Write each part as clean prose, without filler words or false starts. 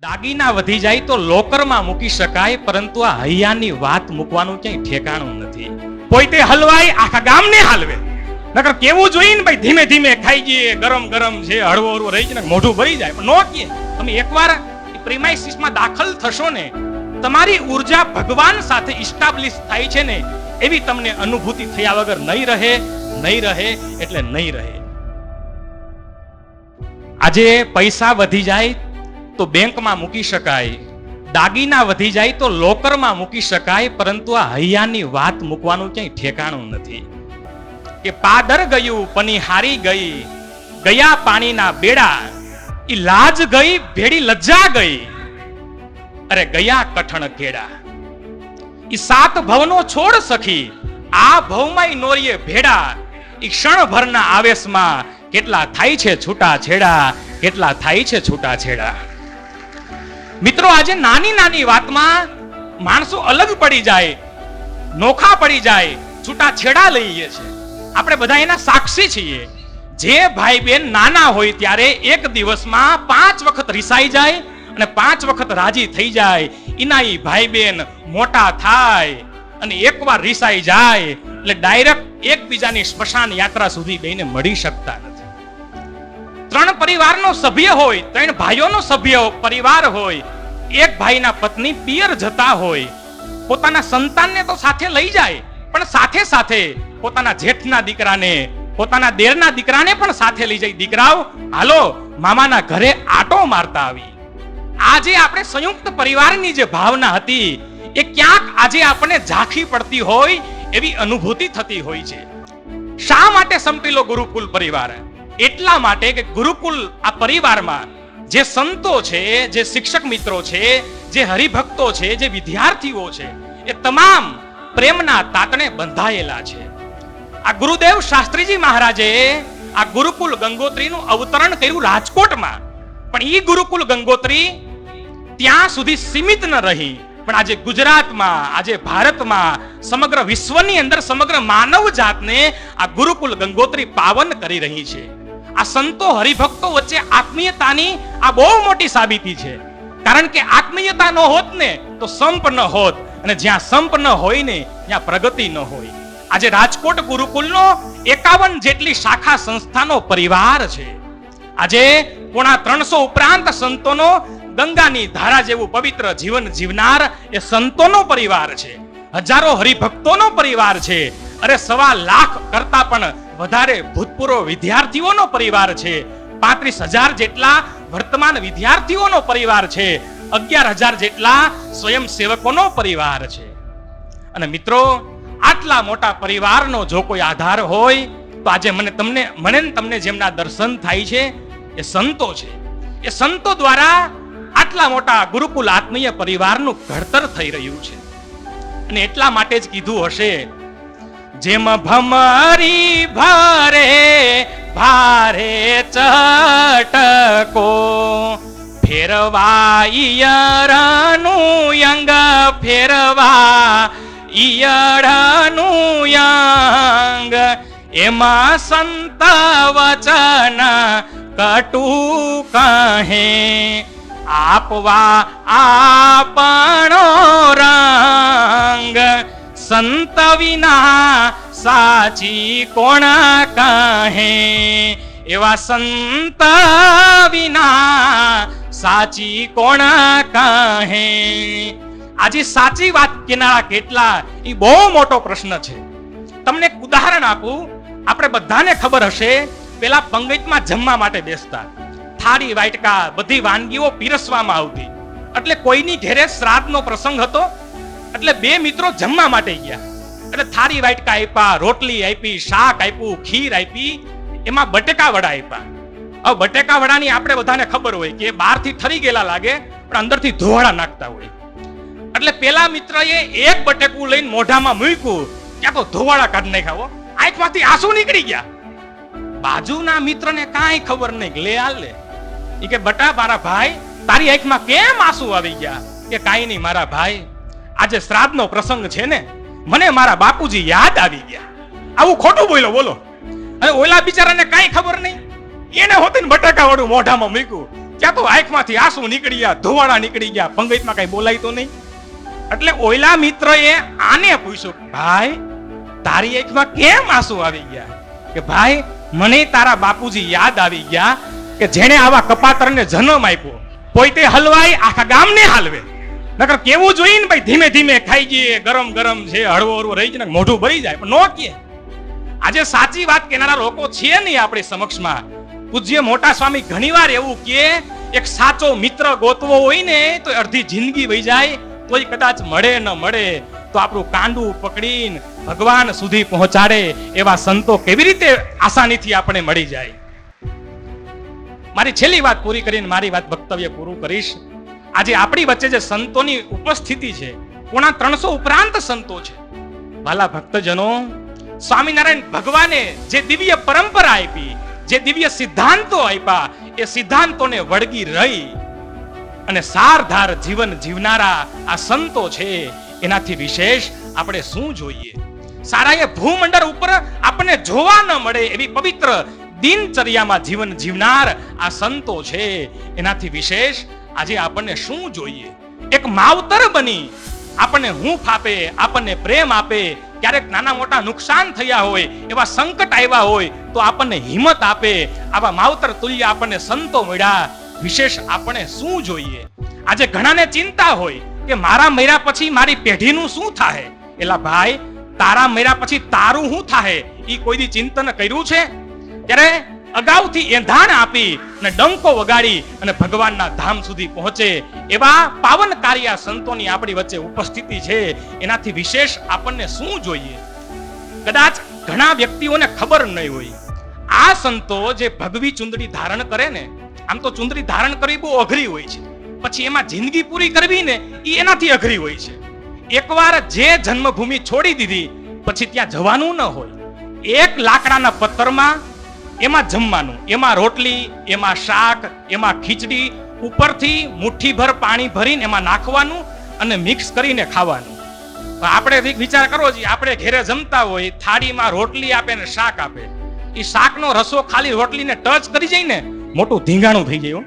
દાગીના વધી જાય તો લોકરમાં મૂકી શકાય, પરંતુ આ હૈયાની વાત મૂકવાનું ક્યાંય ઠેકાણું નથી. પોતે હલવાય આખા ગામને હાલવે, નકર કેવું જોઈએ ને ભાઈ ધીમે ધીમે ખાઈ જઈએ, ગરમ ગરમ છે, હળવો હળવો રહી જાય, મોઢું ભરી જાય. પણ નો કે તમે એકવાર પ્રીમાઇસિસમાં દાખલ થશો ને, તમારી ઉર્જા ભગવાન સાથે ઇસ્ટાબ્લિશ થાય છે ને, એવી તમને અનુભૂતિ થયા વગર નહીં રહે એટલે નહીં રહે. આજે પૈસા વધી જાય તો બેંકમાં મૂકી શકાય, દાગીના વધી જાય તો લોકરમાં મૂકી શકાય, પરંતુ આ હૈયાની વાત મૂકવાનું ક્યાંય ઠેકાણું નથી. કે પાદર ગયું પનિહારી ગઈ, ગયા પાણીના બેડા, ઈ લાજ ગઈ ભેડી લજ્જા ગઈ, અરે ગયા કઠણ કેડા. ઈ સાત ભવનો છોડ સખી, આ ભવમાં નોરીએ ભેડા, ઈ ક્ષણભરના આવેશમાં કેટલા થાય છે છૂટા છેડા, કેટલા થાય છે છૂટા છેડા. મિત્રો, આજે નાની નાની વાતમાં માણસો અલગ પડી જાય, નોખા પડી જાય, છૂટા છેડા લઈએ છે. આપણે બધા એના સાક્ષી છીએ. જે ભાઈ બેન નાના હોય ત્યારે એક દિવસમાં 5 વખત રિસાઈ જાય અને 5 વખત રાજી થઈ જાય. એના ઈ ભાઈ બેન મોટા થાય અને એકવાર રિસાઈ જાય એટલે ડાયરેક્ટ એકબીજાની સ્મશાન યાત્રા સુધી બેને મળી શકતા નથી. 3 પરિવારનો સભ્ય હોય, 3 ભાઈઓનો સભ્ય પરિવાર હોય, એક ભાઈના પત્ની પિયર જતા હોય, પોતાના સંતાનને તો સાથે લઈ જાય, પણ સાથે સાથે પોતાના જેઠના દીકરાને, પોતાના દેરના દીકરાને પણ સાથે લઈ જાય. દીકરાઓ હાલો મામાના ઘરે આટો મારતા આવી. આજે આપણે સંયુક્ત પરિવારની જે ભાવના હતી એ ક્યાંક આજે આપણને ઝાંખી પડતી હોય એવી અનુભૂતિ થતી હોય છે. શા માટે સંપેલો ગુરુકુલ પરિવાર? એટલા માટે કે ગુરુકુલ આ પરિવારમાં જે સંતો છે, જે શિક્ષક મિત્રો છે, જે હરિભક્તો છે, જે વિદ્યાર્થીઓ છે, એ તમામ પ્રેમના તાતણે બંધાયેલા છે. આ ગુરુદેવ શાસ્ત્રીજી મહારાજે આ ગુરુકુલ ગંગોત્રીનું અવતરણ કર્યું રાજકોટમાં, પણ ઈ ગુરુકુલ ગંગોત્રી ત્યાં સુધી સીમિત ન રહી, પણ આજે ગુજરાતમાં, આજે ભારતમાં, સમગ્ર વિશ્વની અંદર સમગ્ર માનવ જાતને આ ગુરુકુલ ગંગોત્રી પાવન કરી રહી છે. આ સંતો હરિભક્તો વચ્ચે આત્મીયતાની આ બહુ મોટી સાબિતી છે. કારણ કે આત્મીયતા ન હોત ને તો સંપ ન હોત, અને જ્યાં સંપ ન હોય ને ત્યાં પ્રગતિ ન હોય. આજે રાજકોટ ગુરુકુલનો 51 જેટલી શાખા સંસ્થાનો પરિવાર છે. આજે પોણા 300 ઉપરાંત સંતોનો ગંગાની ધારા જેવું પવિત્ર જીવન જીવનાર એ સંતોનો પરિવાર છે. હજારો હરિભક્તોનો પરિવાર છે. અરે 1.25 લાખ કરતા પણ વધારે ભૂતપૂર્વ વિદ્યાર્થીઓનો પરિવાર છે. 35,000 જેટલા વર્તમાન વિદ્યાર્થીઓનો પરિવાર છે. 11,000 જેટલા સ્વયંસેવકોનો પરિવાર છે. અને મિત્રો, આટલા મોટા પરિવારનો જો કોઈ આધાર હોય તો આજે મને તમને જેમના દર્શન થાય છે એ સંતો છે. એ સંતો દ્વારા આટલા મોટા ગુરુકુલ આત્મીય પરિવારનું ઘડતર થઈ રહ્યું છે. અને એટલા માટે જ કીધું હશે, જેમ ભમરી ભારે ભારે ચટકો, ફેરવા ઈયળનું યંગ, ફેરવા ઈયળનું યંગ, એમાં સંત વચન કટુ કહે, આપવા આપણો રંગ, સંત વિના સાચી કોણ કહે, એવા સંત વિના સાચી કોણ કહે. આજે સાચી વાત કેનારા કેટલા, એ બહુ મોટો પ્રશ્ન છે. તમને એક ઉદાહરણ આપું. આપણે બધાને ખબર હશે, પેલા પંગતમાં જમવા માટે બેસતા, થાળી વાટકા બધી વાનગીઓ પીરસવામાં આવતી. એટલે કોઈની ઘરે શ્રાદ્ધનો પ્રસંગ હતો, એટલે 2 મિત્રો જમવા માટે ગયા. એટલે થાળી વાટકા આપ્યા, રોટલી આપી, શાક આપ્યું, ખીર આપી, એમાં બટેકા વડા આપ્યા. હવે બટેકા વડાની આપણે બધાને ખબર હોય કે બહારથી ઠરી ગયેલા લાગે, પણ અંદરથી ધોવાળા નાખતા હોય. એટલે પેલા મિત્રએ એક બટેકું લઈને મોઢામાં મૂક્યું, ત્યાં તો ધોવાળા કાઢી નાખ્યા, આંખમાંથી આંસુ નીકળી ગયા. બાજુના મિત્રને કાંઈ ખબર નહીં, લે હાલ લે. ઈ કે બટા મારા ભાઈ, તારી આંખમાં કેમ આંસુ આવી ગયા? કે કાંઈ નહીં મારા ભાઈ, આજે શ્રાદ્ધનો પ્રસંગ છે ને, મને મારા બાપુજી યાદ આવી ગયા. આવું ખોટું બોલ્યો, બોલો. અને ઓલા બિચારાને કાંઈ ખબર નહીં, એને હોતીને બટાકા વાળું મોઢામાં મૂક્યું, ત્યાં તો આંખમાંથી આંસુ નીકળી ગયા, ધોવાળા નીકળી ગયા, પંગતમાં કઈ બોલાય તો નહીં. એટલે ઓયલા મિત્રએ આને પૂછ્યું, ભાઈ તારી આંખમાં કેમ આંસુ આવી ગયા? કે ભાઈ મને તારા બાપુજી યાદ આવી ગયા કે જેણે આવા કપાતરને જન્મ આપ્યો. પોતે હલવાય આખા ગામને હાલવે, નકર કેવું જોઈએ ને ભાઈ, ધીમે ધીમે ખાઈ જઈએ, ગરમ ગરમ છે, હળવો હળવો રહી જાય, મોઢું ભરી જાય, પણ નો કે. આજે સાચી વાત કેનારા લોકો છે નહીં આપણી સમક્ષમાં. પૂજ્ય મોટા સ્વામી ઘણીવાર એવું કે એક સાચો મિત્ર ગોતવો હોય ને તો અડધી જિંદગી વહી જાય તોય કદાચ મળે ન મળે તો આપણું કાંડું પકડીને ભગવાન સુધી પહોંચાડે એવા સંતો કેવી રીતે આસાનીથી આપણે મળી જાય. મારી છેલ્લી વાત પૂરી કરીને મારી વાત વક્તવ્ય પૂરું કરીશ. આજે આપણી વચ્ચે જે સંતોની ઉપસ્થિતિ છે, પોણા 300 ઉપરાંત સંતો છે. વાલા ભક્તજનો, સ્વામિનારાયણ ભગવાને જે દિવ્ય પરંપરા આપી, જે દિવ્ય સિદ્ધાંતો આપ્યા, એ સિદ્ધાંતોને વળગી રહી અને સારધાર જીવન જીવનારા આ સંતો છે. એનાથી વિશેષ આપણે શું જોઈએ? સારા એ ભૂમંડળ ઉપર આપણને જોવા ન મળે એવી પવિત્ર દિનચર્યામાં જીવન જીવનાર આ સંતો છે. એનાથી વિશેષ આજે આપણને શું જોઈએ? એક માવતર બની આપણને હૂંફ આપે, આપણને પ્રેમ આપે, ક્યારેક નાના મોટા નુકસાન થયા હોય, એવા સંકટ આવ્યા હોય તો આપણને હિંમત આપે. આવા માવતર તુલ્ય આપણને સંતો મળ્યા. વિશેષ આપણે શું જોઈએ? આજે ઘણાને ચિંતા હોય કે મારા મર્યા પછી મારી પેઢીનું શું થાય? એલા ભાઈ, તારા મર્યા પછી તારું શું થાય ઈ કોઈ દી ચિંતન કર્યું છે? ત્યારે અગાઉથી એંધાણ આપી અને ડંકો વગાડી અને ભગવાનના ધામ સુધી પહોંચે એવા પાવનકારી સંતોની આપણી વચ્ચે ઉપસ્થિતિ છે. એનાથી વિશેષ આપણને શું જોઈએ? કદાચ ઘણા વ્યક્તિઓને ખબર નહીં હોય, આ સંતો જે ભગવી ચુંદડી ધારણ કરે ને, આમ તો ચુંદડી ધારણ કરવી બહુ અઘરી હોય છે, પછી એમાં જિંદગી પૂરી કરવી ને એ એનાથી અઘરી હોય છે. એકવાર જે જન્મભૂમિ છોડી દીધી પછી ત્યાં જવાનું ન હોય. એક લાકડાના પત્તરમાં એમાં જમવાનું, એમાં રોટલી, એમાં શાક, એમાં ખીચડી, ઉપરથી મુઠ્ઠીભર પાણી ભરીને એમાં નાખવાનું અને મિક્સ કરીને ખાવાનું. આપણે વિચાર કરવો જોઈએ, આપણે ઘેરે જમતા હોય, થાળીમાં રોટલી આપે ને શાક આપે, એ શાકનો રસો ખાલી રોટલીને ટચ કરી જાય ને મોટું ધીંગાણું થઈ જાય.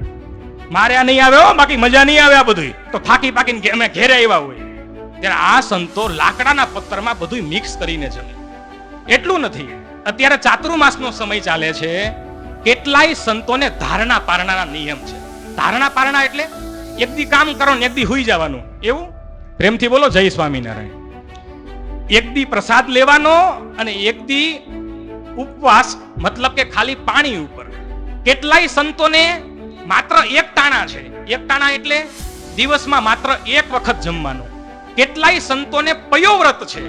મારે આ નહીં આવે, બાકી મજા નહીં આવે. આ બધું તો થાકી પાકીને અમે ઘેરે આવ્યા હોય. ત્યારે આ સંતો લાકડાના પત્તરમાં બધું મિક્સ કરીને જમે. એટલું નથી, અત્યારે ચાતુર્માસનો સમય ચાલે છે. કેટલાય સંતોને ધારણા પારણાના નિયમ છે. ધારણા પારણા એટલે એક દી કામ કરો ને એક દી હુઈ જવાનું, એવું? પ્રેમથી બોલો જય સ્વામિનારાયણ. એક દી પ્રસાદ લેવાનો અને એક દી ઉપવાસ, મતલબ કે ખાલી પાણી ઉપર. કેટલાય સંતોને માત્ર એક ટાણા છે. એક ટાણા એટલે દિવસમાં માત્ર એક વખત જમવાનું. કેટલાય સંતોને પયોવ્રત છે,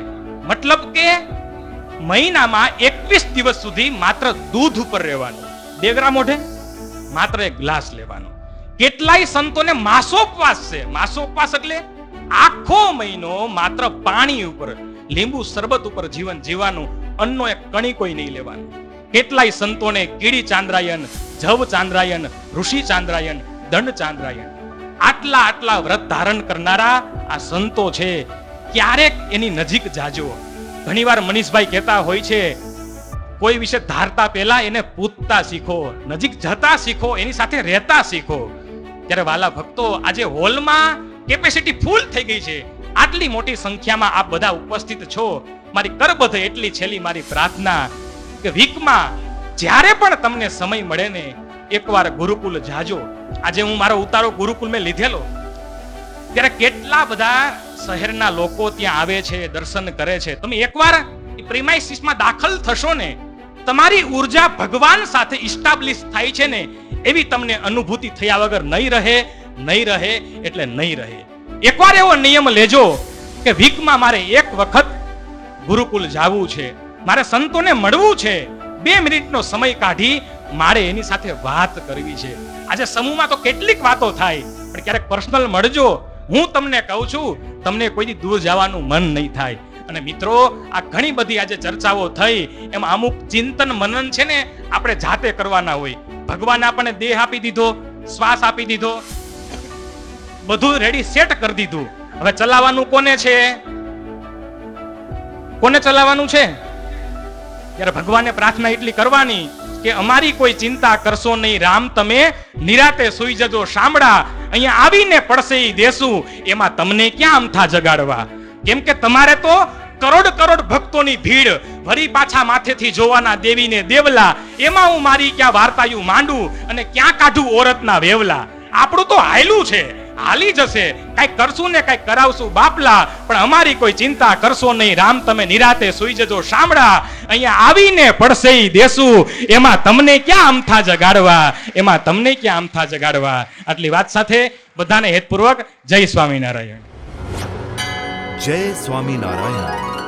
મતલબ કે મહિનામાં 21 દિવસ સુધી માત્ર દૂધ ઉપર રહેવાનું, 2 ગ્રામ મોઢે માત્ર 1 ગ્લાસ લેવાનો. કેટલાય સંતોને માસોપવાસ છે. માસોપવાસ એટલે આખો મહિનો માત્ર પાણી ઉપર, લીંબુ શરબત ઉપર જીવન જીવવાનું, અન્નનો એક કણી કોઈ નહીં લેવાનું. કેટલાય સંતોને કીડી ચાંદ્રાયન, જવ ચાંદ્રાયન, ઋષિ ચાંદ્રાયન, દંડ ચાંદ્રાયન, આટલા વ્રત ધારણ કરનારા આ સંતો છે. ક્યારેક એની નજીક જાજો. ઘણીવાર મનીષભાઈ કહેતા હોય છે, કોઈ વિશે ધારતા પહેલા એને પૂછતા શીખો, નજીક જતા શીખો, એની સાથે રહેતા શીખો. ત્યારે વાલા ભક્તો, આજે હોલમાં કેપેસિટી ફૂલ થઈ ગઈ છે. આટલી મોટી સંખ્યામાં આપ બધા ઉપસ્થિત છો. મારી કરબદ્ધ એટલી છેલ્લી મારી પ્રાર્થના કે વીકમાં જ્યારે પણ તમને સમય મળે ને એકવાર ગુરુકુલ જાજો. આજે હું મારો ઉતારો ગુરુકુલ મેં લીધેલો, ત્યારે કેટલા બધા શહેરના લોકો ત્યાં આવે છે, દર્શન કરે છે. તમે એકવાર પ્રીમાઇસીસમાં દાખલ થશો ને, તમારી ઉર્જા ભગવાન સાથે ઇસ્ટાબ્લિશ થાય છે ને, એવી તમને અનુભૂતિ થયા વગર નહીં રહે એટલે નહીં રહે. એકવાર એવો નિયમ લેજો કે વીકમાં મારે એક વખત ગુરુકુલ જાવું છે, મારે સંતોને મળવું છે, 2 મિનિટનો સમય કાઢી મારે એની સાથે વાત કરવી છે. આજે સમૂહમાં તો કેટલીક વાતો થાય, પણ ક્યારેક પર્સનલ મળજો. હું તમને કહું છું, તમને કોઈ દૂર જવાનું મન નહીં થાય. અને મિત્રો, આ ઘણી બધી આજે ચર્ચાઓ થઈ, એમાં અમુક ચિંતન મનન છે ને આપણે જાતે કરવાના હોય. ભગવાને આપણને દેહ આપી દીધો, શ્વાસ આપી દીધો, બધું રેડી સેટ કરી દીધું. હવે ચલાવવાનું કોને છે? કોને ચલાવવાનું છે? ત્યારે ભગવાનને પ્રાર્થના એટલી કરવાની કે અમારી કોઈ ચિંતા કરશો નહીં, રામ તમે નિરાતે સુઈ જજો શામળા, અહીંયા આવીને પડશે ઈ દેશું, એમાં તમને ક્યાં અમથા જગાડવા. કેમ કે તમારે તો કરોડ કરોડ ભક્તોની ભીડ, વળી પાછા માથેથી જોવાના દેવીને દેવલા, એમાં હું મારી ક્યાં વાર્તાયું માંડું અને ક્યાં કાઢું ઓરતના વેવલા. આપણું તો હાયલું છે, હાલી જશે, કઈક કરશું ને કઈક કરાવશું બાપલા, પણ અમારી કોઈ ચિંતા કરશો નહીં, રામ તમે નિરાતે સુઈ જજો શામળા, અહીંયા આવીને પડશે ઈ દેશું, એમાં તમને ક્યાં અમથા જગાડવા, એમાં તમને ક્યાં અમથા જગાડવા. આટલી વાત સાથે બધાને હેતપૂર્વક જય સ્વામિનારાયણ. જય સ્વામિનારાયણ.